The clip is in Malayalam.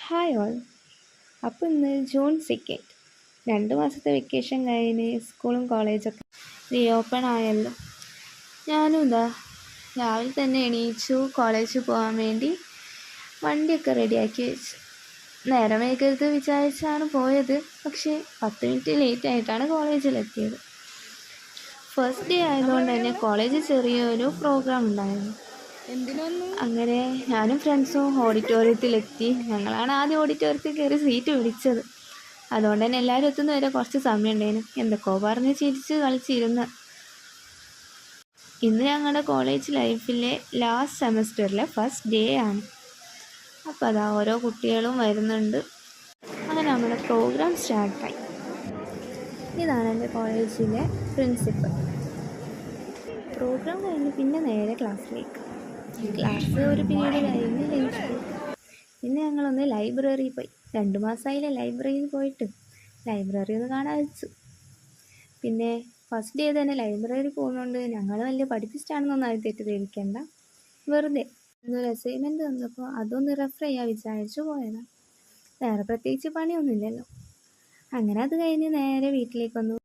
Hi all. അപ്പോൾ ഇന്ന് ജൂൺ 2. 2 മാസത്തെ വെക്കേഷൻ കഴിഞ്ഞ് സ്കൂളും കോളേജൊക്കെ റീഓപ്പൺ ആയല്ലോ. ഞാനും രാവിലെ തന്നെ എണീച്ചു കോളേജിൽ പോകാൻ വേണ്ടി വണ്ടിയൊക്കെ റെഡിയാക്കി വെച്ചു. നേരം വൈകരുത് വിചാരിച്ചാണ് പോയത്. പക്ഷേ 10 മിനിറ്റ് ലേറ്റ് ആയിട്ടാണ് കോളേജിലെത്തിയത്. ഫസ്റ്റ് ഡേ ആയതുകൊണ്ട് തന്നെ കോളേജിൽ ചെറിയൊരു പ്രോഗ്രാം ഉണ്ടായിരുന്നു. അങ്ങനെ ഞാനും ഫ്രണ്ട്സും ഓഡിറ്റോറിയത്തിലെത്തി. ഞങ്ങളാണ് ആദ്യം ഓഡിറ്റോറിയത്തിൽ കയറി സീറ്റ് പിടിച്ചത്. അതുകൊണ്ട് തന്നെ എല്ലാവരും എത്തുന്ന വരെ കുറച്ച് സമയം ഉണ്ടായിരുന്നു. എന്തൊക്കെയോ പറഞ്ഞ് ചിരിച്ച് കളിച്ചിരുന്ന്. ഇന്ന് ഞങ്ങളുടെ കോളേജ് ലൈഫിലെ ലാസ്റ്റ് സെമസ്റ്ററിലെ ഫസ്റ്റ് ഡേ ആണ്. അപ്പോൾ ഓരോ കുട്ടികളും വരുന്നുണ്ട്. അങ്ങനെ നമ്മുടെ പ്രോഗ്രാം സ്റ്റാർട്ടായി. ഇതാണ് എൻ്റെ കോളേജിലെ പ്രിൻസിപ്പൽ. പ്രോഗ്രാം കഴിഞ്ഞ് പിന്നെ നേരെ ക്ലാസ്സിലേക്ക്. ക്ലാസ് ഒരു പീരീഡ് കഴിഞ്ഞ് ലഞ്ച് ബ്രേക്ക്. പിന്നെ ഞങ്ങളൊന്ന് ലൈബ്രറിയിൽ പോയി. 2 മാസമായില്ലേ ലൈബ്രറിയിൽ പോയിട്ട്. ലൈബ്രറി ഒന്ന് കാണാൻ വെച്ചു. പിന്നെ ഫസ്റ്റ് ഡേ തന്നെ ലൈബ്രറി പോകുന്നതുകൊണ്ട് ഞങ്ങൾ വലിയ പഠിപ്പിച്ചിട്ടാണെന്നൊന്നും അത് തെറ്റിദ്ധരിക്കേണ്ട. വെറുതെ ഇന്നൊരു അസൈൻമെൻറ്റ് തന്നപ്പോൾ അതൊന്ന് റെഫർ ചെയ്യാൻ വിചാരിച്ചു പോയതാണ്. വേറെ പ്രത്യേകിച്ച് പണിയൊന്നുമില്ലല്ലോ. അങ്ങനെ അത് കഴിഞ്ഞ് നേരെ വീട്ടിലേക്ക് വന്നു.